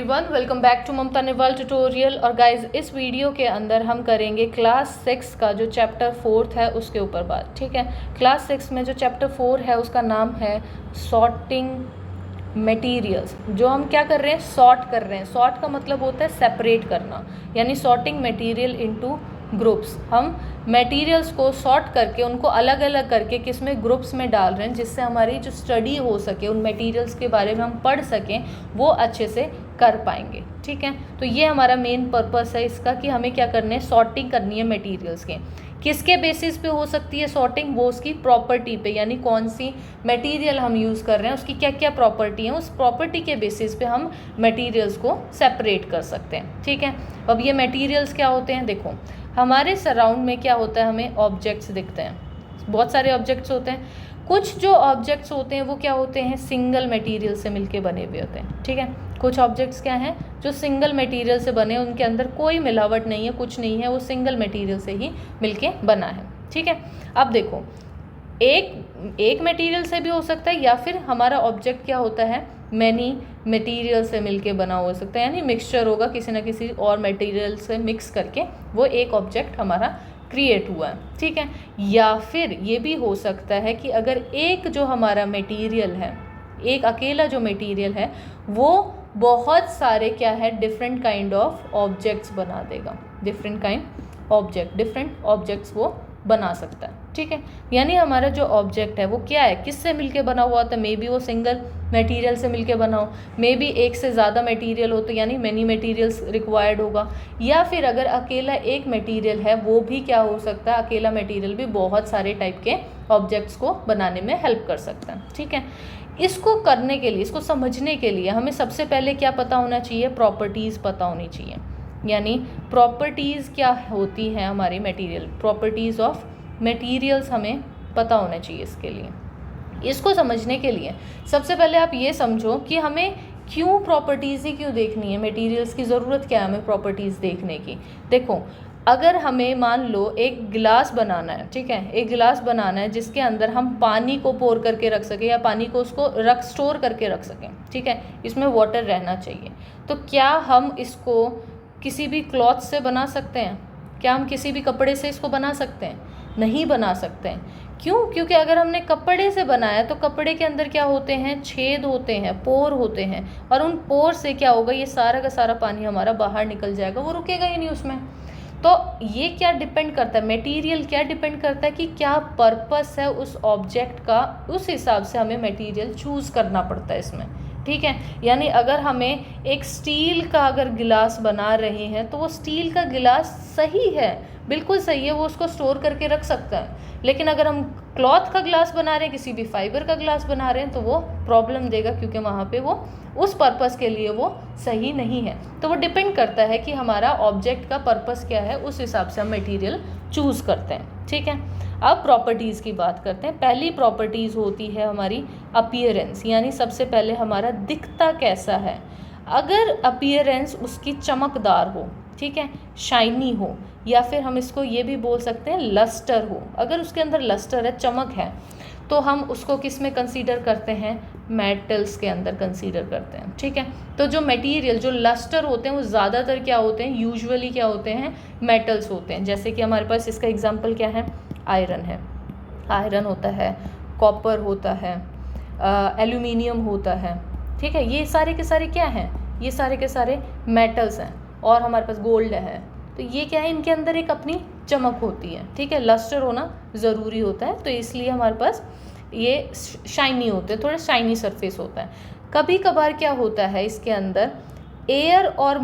Everyone, welcome back to Mamta Newal tutorial. और guys इस video के अंदर हम करेंगे क्लास 6 का जो चैप्टर 4 है उसके ऊपर बात। ठीक है, क्लास 6 में जो चैप्टर 4 है उसका नाम है सॉर्टिंग मटेरियल्स। जो हम क्या कर रहे हैं, सॉर्ट कर रहे हैं। सॉर्ट का मतलब होता है सेपरेट करना, यानी सॉर्टिंग मटेरियल इनटू ग्रुप्स। हम मटेरियल्स को सॉर्ट करके उनको अलग अलग करके किस में, ग्रुप्स में डाल रहे हैं, जिससे हमारी जो स्टडी हो सके, उन मटेरियल्स के बारे में हम पढ़ सकें, वो अच्छे से कर पाएंगे। ठीक है, तो ये हमारा मेन पर्पस है इसका कि हमें क्या करना है, सॉर्टिंग करनी है मटेरियल्स के। किसके बेसिस पे हो सकती है सॉर्टिंग, वो उसकी प्रॉपर्टी पे, यानी कौन सी मटेरियल हम यूज़ कर रहे हैं, उसकी क्या क्या प्रॉपर्टी है, उस प्रॉपर्टी के बेसिस पे हम मटेरियल्स को सेपरेट कर सकते हैं। ठीक है, अब ये मटेरियल्स क्या होते हैं, देखो हमारे सराउंड में क्या होता है, हमें ऑब्जेक्ट्स दिखते हैं, बहुत सारे ऑब्जेक्ट्स होते हैं। कुछ जो ऑब्जेक्ट्स होते हैं वो क्या होते हैं, सिंगल मटेरियल से मिलके बने हुए होते हैं। ठीक है, कुछ ऑब्जेक्ट्स क्या हैं जो सिंगल मटेरियल से बने, उनके अंदर कोई मिलावट नहीं है, कुछ नहीं है, वो सिंगल मटेरियल से ही मिलके बना है। ठीक है, अब देखो एक मटेरियल से भी हो सकता है, या फिर हमारा ऑब्जेक्ट क्या होता है, मैनी मटेरियल से मिलके बना हो सकता है, यानी मिक्सचर होगा किसी ना किसी और मटेरियल से मिक्स करके वो एक ऑब्जेक्ट हमारा क्रिएट हुआ है। ठीक है, या फिर ये भी हो सकता है कि अगर एक जो हमारा मटेरियल है, एक अकेला जो मटेरियल है, वो बहुत सारे क्या है, डिफरेंट काइंड ऑफ ऑब्जेक्ट्स बना देगा, डिफरेंट ऑब्जेक्ट्स वो बना सकता है। ठीक है, यानी हमारा जो ऑब्जेक्ट है वो क्या है, किससे मिलके बना हुआ था, मे बी वो सिंगल मटेरियल से मिलके बना हो, मे बी एक से ज़्यादा मटेरियल हो तो यानी मैनी मटेरियल्स रिक्वायर्ड होगा, या फिर अगर अकेला एक मटेरियल है वो भी क्या हो सकता है, अकेला मटेरियल भी बहुत सारे टाइप के ऑब्जेक्ट्स को बनाने में हेल्प कर सकता है। ठीक है, इसको करने के लिए, इसको समझने के लिए हमें सबसे पहले क्या पता होना चाहिए, प्रॉपर्टीज़ पता होनी चाहिए। यानी प्रॉपर्टीज़ क्या होती हैं हमारी मटेरियल, प्रॉपर्टीज़ ऑफ मटेरियल्स हमें पता होना चाहिए। इसके लिए, इसको समझने के लिए सबसे पहले आप ये समझो कि हमें क्यों प्रॉपर्टीज़ ही क्यों देखनी है, मटेरियल्स की ज़रूरत क्या है हमें प्रॉपर्टीज़ देखने की। देखो, अगर हमें मान लो एक गिलास बनाना है, ठीक है, एक गिलास बनाना है जिसके अंदर हम पानी को पोर करके रख सकें, या पानी को उसको स्टोर करके रख सकें। ठीक है, इसमें वाटर रहना चाहिए। तो क्या हम इसको किसी भी क्लॉथ से बना सकते हैं, क्या हम किसी भी कपड़े से इसको बना सकते हैं, नहीं बना सकते हैं। क्यों, क्योंकि अगर हमने कपड़े से बनाया तो कपड़े के अंदर क्या होते हैं, छेद होते हैं, पोर होते हैं, और उन पोर से क्या होगा, ये सारा का सारा पानी हमारा बाहर निकल जाएगा, वो रुकेगा ही नहीं उसमें। तो ये क्या डिपेंड करता है, मटेरियल क्या डिपेंड करता है कि क्या पर्पस है उस ऑब्जेक्ट का, उस हिसाब से हमें मटेरियल चूज़ करना पड़ता है इसमें। ठीक है, यानी अगर हमें एक स्टील का अगर गिलास बना रहे हैं तो वो स्टील का गिलास सही है, बिल्कुल सही है, वो उसको स्टोर करके रख सकता है। लेकिन अगर हम क्लॉथ का ग्लास बना रहे हैं, किसी भी फाइबर का ग्लास बना रहे हैं, तो वो प्रॉब्लम देगा, क्योंकि वहाँ पे वो उस पर्पस के लिए वो सही नहीं है। तो वो डिपेंड करता है कि हमारा ऑब्जेक्ट का पर्पस क्या है, उस हिसाब से हम मटेरियल चूज़ करते हैं। ठीक है, अब प्रॉपर्टीज़ की बात करते हैं। पहली प्रॉपर्टीज़ होती है हमारी अपीयरेंस, यानी सबसे पहले हमारा दिखता कैसा है। अगर अपीयरेंस उसकी चमकदार हो, ठीक है, शाइनी हो, या फिर हम इसको ये भी बोल सकते हैं लस्टर हो, अगर उसके अंदर लस्टर है, चमक है, तो हम उसको किस में कंसीडर करते हैं, मेटल्स के अंदर कंसीडर करते हैं। ठीक है, तो जो मटेरियल जो लस्टर होते हैं वो ज़्यादातर क्या होते हैं, यूजुअली क्या होते हैं, मेटल्स होते हैं। जैसे कि हमारे पास इसका एग्जांपल क्या है, आयरन है, आयरन होता है, कॉपर होता है, एल्यूमिनियम होता है। ठीक है, ये सारे के सारे क्या हैं, ये सारे के सारे मेटल्स हैं। और हमारे पास गोल्ड है, तो ये क्या है, इनके अंदर एक अपनी चमक होती है। ठीक है, लस्टर होना ज़रूरी होता है, तो इसलिए हमारे पास ये शाइनी होते हैं, थोड़ा शाइनी सरफेस होता है। कभी कभार क्या होता है इसके अंदर, एयर और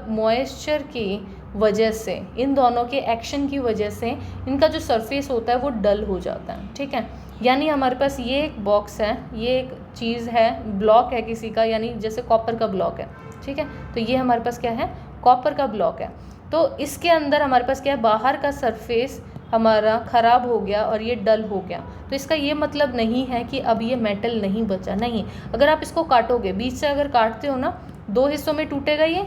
मॉइस्चर की वजह से, इन दोनों के एक्शन की वजह से इनका जो सरफेस होता है वो डल हो जाता है। ठीक है, यानी हमारे पास ये एक बॉक्स है, ये एक चीज़ है, ब्लॉक है किसी का, यानी जैसे कॉपर का ब्लॉक है। ठीक है, तो ये हमारे पास क्या है, कॉपर का ब्लॉक है। तो इसके अंदर हमारे पास क्या है, बाहर का सरफेस हमारा ख़राब हो गया और ये डल हो गया, तो इसका ये मतलब नहीं है कि अब ये मेटल नहीं बचा, नहीं। अगर आप इसको काटोगे, बीच से अगर काटते हो ना, दो हिस्सों में टूटेगा, ये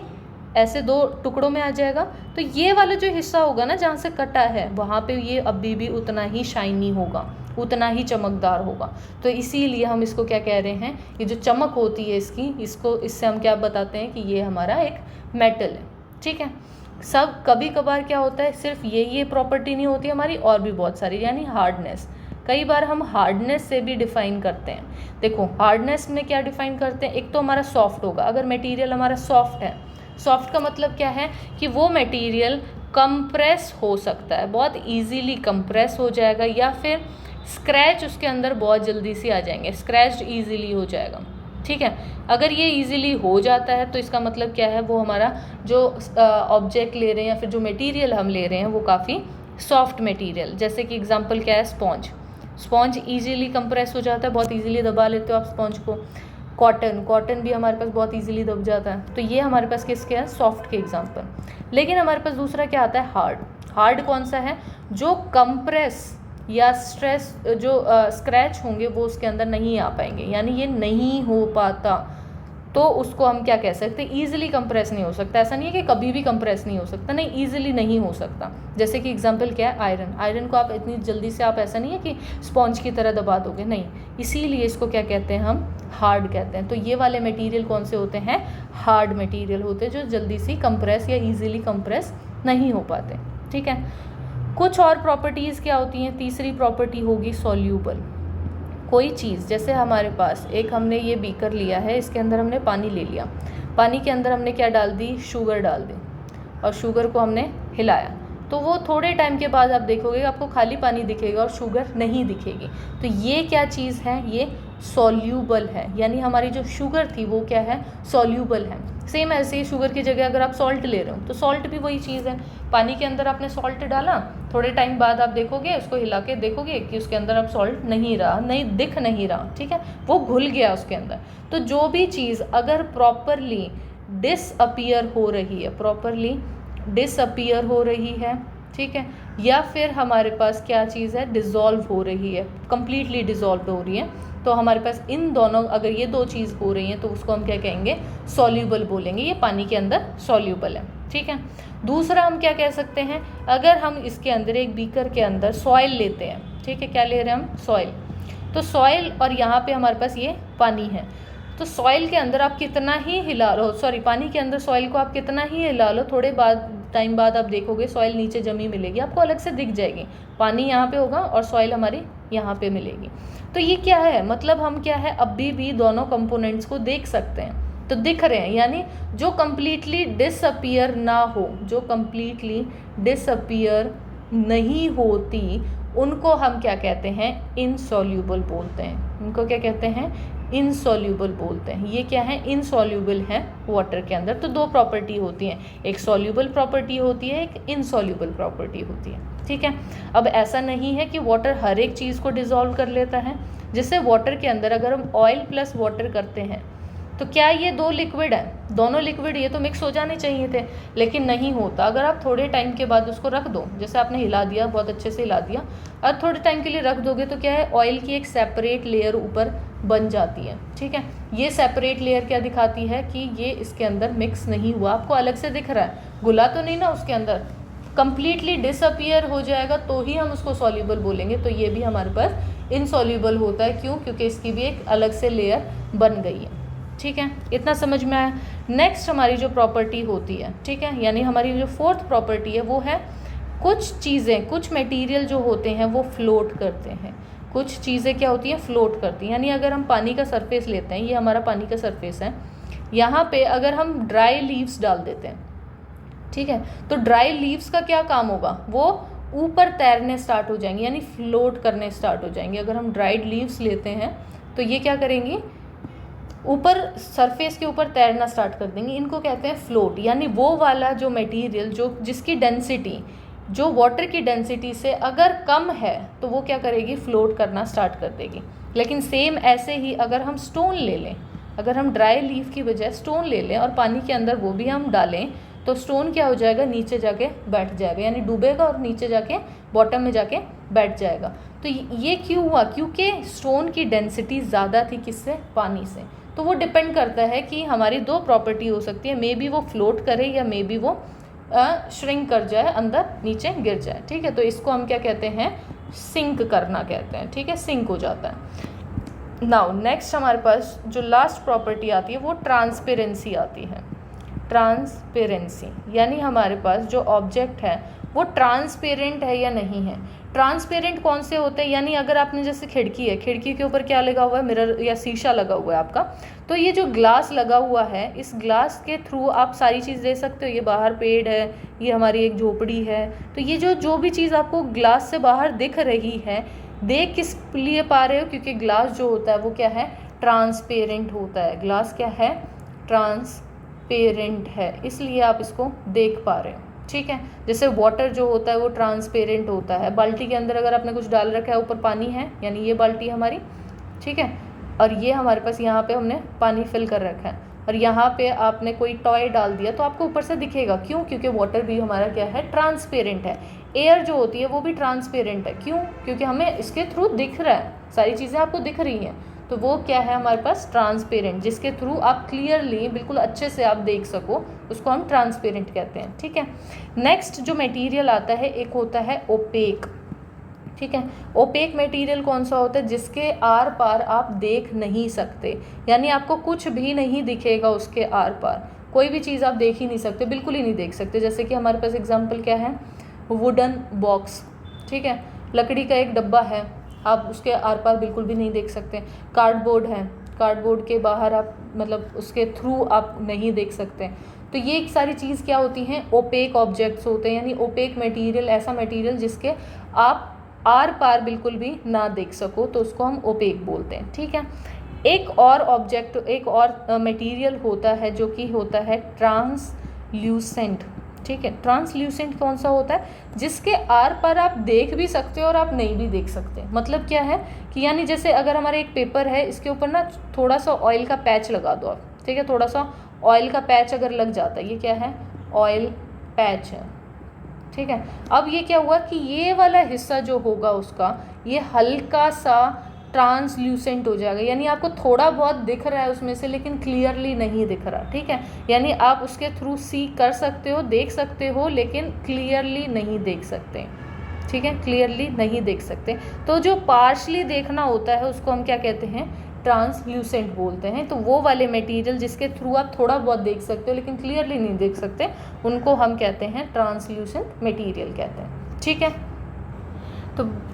ऐसे दो टुकड़ों में आ जाएगा, तो ये वाला जो हिस्सा होगा ना जहाँ से कटा है, वहाँ पे ये अभी भी उतना ही शाइनी होगा, उतना ही चमकदार होगा। तो इसीलिए हम इसको क्या कह रहे हैं, ये जो चमक होती है इससे हम क्या बताते हैं कि ये हमारा एक मेटल है। ठीक है, सब कभी कभार क्या होता है, सिर्फ ये प्रॉपर्टी नहीं होती हमारी, और भी बहुत सारी, यानी हार्डनेस। कई बार हम हार्डनेस से भी डिफाइन करते हैं। देखो हार्डनेस में क्या डिफाइन करते हैं, एक तो हमारा सॉफ्ट होगा। अगर मटेरियल हमारा सॉफ्ट है, सॉफ्ट का मतलब क्या है कि वो मटेरियल कंप्रेस हो सकता है, बहुत इजीली कंप्रेस हो जाएगा, या फिर स्क्रैच उसके अंदर बहुत जल्दी से आ जाएंगे, स्क्रैच इजीली हो जाएगा। ठीक है, अगर ये इजीली हो जाता है तो इसका मतलब क्या है, वो हमारा जो ऑब्जेक्ट ले रहे हैं या फिर जो मटेरियल हम ले रहे हैं वो काफ़ी सॉफ्ट मटेरियल। जैसे कि एग्जांपल क्या है, स्पॉन्ज ईजिली कंप्रेस हो जाता है, बहुत ईजिली दबा लेते हो आप स्पॉन्ज को। कॉटन भी हमारे पास बहुत ईजिली दब जाता है। तो ये हमारे पास किसके हैं, सॉफ्ट के एग्जांपल। लेकिन हमारे पास दूसरा क्या आता है, हार्ड कौन सा है, जो कंप्रेस या स्क्रैच होंगे वो उसके अंदर नहीं आ पाएंगे, यानी ये नहीं हो पाता, तो उसको हम क्या कह सकते हैं, ईजिली कंप्रेस नहीं हो सकता। ऐसा नहीं है कि कभी भी कंप्रेस नहीं हो सकता, नहीं, ईजिली नहीं हो सकता। जैसे कि एग्जांपल क्या है, आयरन को आप इतनी जल्दी से, आप ऐसा नहीं है कि स्पॉन्ज की तरह दबा दोगे, नहीं, इसीलिए इसको क्या कहते हैं, हम हार्ड कहते हैं। तो ये वाले मटेरियल कौन से होते हैं, हार्ड मटेरियल होते हैं, जो जल्दी से कंप्रेस या ईजिली कंप्रेस नहीं हो पाते। ठीक है, कुछ और प्रॉपर्टीज़ क्या होती हैं, तीसरी प्रॉपर्टी होगी सॉल्यूबल। कोई चीज़, जैसे हमारे पास एक, हमने ये बीकर लिया है, इसके अंदर हमने पानी ले लिया, पानी के अंदर हमने क्या डाल दी, शुगर डाल दी, और शुगर को हमने हिलाया, तो वो थोड़े टाइम के बाद आप देखोगे आपको खाली पानी दिखेगा और शुगर नहीं दिखेगी। तो ये क्या चीज़ है, ये सॉल्यूबल है, यानी हमारी जो शुगर थी वो क्या है, सॉल्यूबल है। सेम ऐसे ही शुगर की जगह अगर आप सॉल्ट ले रहे हो तो सॉल्ट भी वही चीज़ है, पानी के अंदर आपने सॉल्ट डाला, थोड़े टाइम बाद आप देखोगे, उसको हिला के देखोगे कि उसके अंदर अब सॉल्ट नहीं रहा, दिख नहीं रहा। ठीक है, वो घुल गया उसके अंदर। तो जो भी चीज़ अगर प्रॉपरली डिसअपीयर हो रही है, ठीक है, या फिर हमारे पास क्या चीज़ है, डिज़ोल्व हो रही है, कंप्लीटली डिज़ोल्व हो रही है, तो हमारे पास इन दोनों, अगर ये दो चीज़ हो रही हैं तो उसको हम क्या कहेंगे, सॉल्यूबल बोलेंगे, ये पानी के अंदर सॉल्यूबल है। ठीक है, दूसरा हम क्या कह सकते हैं, अगर हम इसके अंदर एक बीकर के अंदर सॉइल लेते हैं, ठीक है, क्या ले रहे हैं हम, सॉइल, तो सॉइल, और यहाँ पे हमारे पास ये पानी है, तो सॉइल के अंदर आप कितना ही हिला लो, पानी के अंदर सॉइल को आप कितना ही हिला लो, थोड़े टाइम बाद आप देखोगे सॉइल नीचे जमी मिलेगी, आपको अलग से दिख जाएगी, पानी यहाँ पे होगा और सॉइल हमारी यहाँ पे मिलेगी। तो ये क्या है, मतलब हम क्या है, अभी भी दोनों कंपोनेंट्स को देख सकते हैं, तो दिख रहे हैं, यानी जो कंप्लीटली डिसअपीयर ना हो, जो कंप्लीटली डिसअपीयर नहीं होती, उनको हम क्या कहते हैं, इनसॉल्यूबल बोलते हैं। उनको क्या कहते हैं, इनसॉल्यूबल बोलते हैं। ये क्या है, इनसॉल्यूबल है वाटर के अंदर। तो दो प्रॉपर्टी होती हैं, एक सॉल्यूबल प्रॉपर्टी होती है, एक इनसॉल्यूबल प्रॉपर्टी होती है। ठीक है, अब ऐसा नहीं है कि वाटर हर एक चीज़ को डिज़ोल्व कर लेता है। जैसे वाटर के अंदर अगर हम ऑयल प्लस वाटर करते हैं तो क्या ये दो लिक्विड है, दोनों लिक्विड ये तो मिक्स हो जाने चाहिए थे, लेकिन नहीं होता। अगर आप थोड़े टाइम के बाद उसको रख दो, जैसे आपने हिला दिया, बहुत अच्छे से हिला दिया, और थोड़े टाइम के लिए रख दोगे तो क्या है, ऑयल की एक सेपरेट लेयर ऊपर बन जाती है। ठीक है, ये सेपरेट लेयर क्या दिखाती है कि ये इसके अंदर मिक्स नहीं हुआ, आपको अलग से दिख रहा है, घुला तो नहीं ना उसके अंदर, कंप्लीटली डिसअपीयर हो जाएगा तो ही हम उसको सॉल्यूबल बोलेंगे। तो ये भी हमारे पास इनसॉल्यूबल होता है, क्यों, क्योंकि इसकी भी एक अलग से लेयर बन गई है। ठीक है, इतना समझ में आया। नेक्स्ट हमारी जो प्रॉपर्टी होती है, ठीक है, यानी हमारी जो फोर्थ प्रॉपर्टी है वो है, कुछ चीज़ें, कुछ मटेरियल जो होते हैं वो फ्लोट करते हैं। कुछ चीज़ें क्या होती हैं, फ्लोट करती हैं। यानी अगर हम पानी का सरफेस लेते हैं, ये हमारा पानी का सरफेस है, यहाँ पे अगर हम ड्राई लीव्स डाल देते हैं, ठीक है, तो ड्राई लीव्स का क्या काम होगा, वो ऊपर तैरने स्टार्ट हो जाएंगे, यानी फ्लोट करने स्टार्ट हो जाएंगे। अगर हम ड्राइड लीव्स लेते हैं तो ये क्या करेंगी, ऊपर सरफेस के ऊपर तैरना स्टार्ट कर देंगे। इनको कहते हैं फ्लोट, यानी वो वाला जो मटेरियल जो जिसकी डेंसिटी जो वाटर की डेंसिटी से अगर कम है तो वो क्या करेगी, फ्लोट करना स्टार्ट कर देगी। लेकिन सेम ऐसे ही अगर हम स्टोन ले लें, अगर हम ड्राई लीफ की बजाय स्टोन ले लें और पानी के अंदर वो भी हम डालें, तो स्टोन क्या हो जाएगा, नीचे जाके बैठ जाएगा, यानी डूबेगा और नीचे जाके बॉटम में जाके बैठ जाएगा। तो ये क्यों हुआ, क्योंकि स्टोन की डेंसिटी ज़्यादा थी, किससे, पानी से। तो वो डिपेंड करता है कि हमारी दो प्रॉपर्टी हो सकती है, मे बी वो फ्लोट करे या मे बी वो श्रिंक कर जाए, अंदर नीचे गिर जाए। ठीक है, तो इसको हम क्या कहते हैं, सिंक करना कहते हैं, ठीक है, सिंक हो जाता है। नाउ नेक्स्ट हमारे पास जो लास्ट प्रॉपर्टी आती है वो ट्रांसपेरेंसी आती है। ट्रांसपेरेंसी यानी हमारे पास जो ऑब्जेक्ट है वो ट्रांसपेरेंट है या नहीं है। ट्रांसपेरेंट कौन से होते हैं, यानी अगर आपने जैसे खिड़की है, खिड़की के ऊपर क्या लगा हुआ है, मिरर या शीशा लगा हुआ है आपका, तो ये जो ग्लास लगा हुआ है, इस ग्लास के थ्रू आप सारी चीज़ देख सकते हो। ये बाहर पेड़ है, ये हमारी एक झोपड़ी है, तो ये जो भी चीज़ आपको ग्लास से बाहर दिख रही है, देख किस लिए पा रहे हो, क्योंकि ग्लास जो होता है वो क्या है, ट्रांसपेरेंट होता है। ग्लास क्या है, ट्रांसपेरेंट है, इसलिए आप इसको देख पा रहे हो, ठीक है। जैसे वाटर जो होता है वो ट्रांसपेरेंट होता है। बाल्टी के अंदर अगर आपने कुछ डाल रखा है, ऊपर पानी है, यानी ये बाल्टी हमारी, ठीक है, और ये हमारे पास यहाँ पे हमने पानी फिल कर रखा है, और यहाँ पे आपने कोई टॉय डाल दिया तो आपको ऊपर से दिखेगा, क्यों, क्योंकि वाटर भी हमारा क्या है, ट्रांसपेरेंट है। एयर जो होती है वो भी ट्रांसपेरेंट है, क्यों, क्योंकि हमें इसके थ्रू दिख रहा है, सारी चीज़ें आपको दिख रही हैं, तो वो क्या है हमारे पास, ट्रांसपेरेंट, जिसके थ्रू आप क्लियरली बिल्कुल अच्छे से आप देख सको, उसको हम ट्रांसपेरेंट कहते हैं, ठीक है। नेक्स्ट जो मटेरियल आता है, एक होता है ओपेक, ठीक है। ओपेक मटेरियल कौन सा होता है, जिसके आर पार आप देख नहीं सकते, यानी आपको कुछ भी नहीं दिखेगा उसके आर पार, कोई भी चीज़ आप देख ही नहीं सकते, बिल्कुल ही नहीं देख सकते। जैसे कि हमारे पास एग्जांपल क्या है, वुडन बॉक्स, ठीक है, लकड़ी का एक डब्बा है, आप उसके आर पार बिल्कुल भी नहीं देख सकते। कार्डबोर्ड है, कार्डबोर्ड के बाहर आप मतलब उसके थ्रू आप नहीं देख सकते। तो ये एक सारी चीज़ क्या होती हैं, ओपेक ऑब्जेक्ट्स होते हैं, यानी ओपेक मटेरियल, ऐसा मटेरियल जिसके आप आर पार बिल्कुल भी ना देख सको, तो उसको हम ओपेक बोलते हैं, ठीक है। एक और ऑब्जेक्ट, एक और मटेरियल होता है जो कि होता है ट्रांसल्यूसेंट, ठीक है। ट्रांसल्यूसेंट कौन सा होता है, जिसके आर पार आप देख भी सकते हो और आप नहीं भी देख सकते। मतलब क्या है कि यानी जैसे अगर हमारा एक पेपर है, इसके ऊपर ना थोड़ा सा ऑयल का पैच लगा दो आप, ठीक है, थोड़ा सा ऑयल का पैच अगर लग जाता है, ये क्या है, ऑयल पैच है, ठीक है। अब ये क्या हुआ कि ये वाला हिस्सा जो होगा उसका, ये हल्का सा ट्रांसल्यूसेंट हो जाएगा, यानी आपको थोड़ा बहुत दिख रहा है उसमें से, लेकिन क्लियरली नहीं दिख रहा, ठीक है। यानी आप उसके थ्रू सी कर सकते हो, देख सकते हो, लेकिन क्लियरली नहीं देख सकते, ठीक है, क्लियरली नहीं देख सकते। तो जो पार्शली देखना होता है उसको हम क्या कहते हैं, ट्रांसल्यूसेंट बोलते हैं। तो वो वाले मटेरियल जिसके थ्रू आप थोड़ा बहुत देख सकते हो लेकिन क्लियरली नहीं देख सकते, उनको हम कहते हैं ट्रांसल्यूसेंट मटेरियल कहते हैं, ठीक है।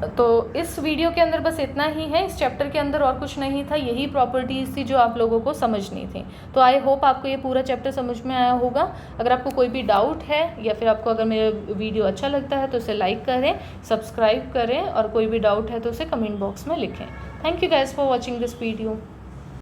तो इस वीडियो के अंदर बस इतना ही है, इस चैप्टर के अंदर और कुछ नहीं था, यही प्रॉपर्टीज़ थी जो आप लोगों को समझनी थी। तो आई होप आपको ये पूरा चैप्टर समझ में आया होगा। अगर आपको कोई भी डाउट है या फिर आपको अगर मेरा वीडियो अच्छा लगता है तो उसे लाइक करें, सब्सक्राइब करें, और कोई भी डाउट है तो उसे कमेंट बॉक्स में लिखें। Thank you guys for watching this video.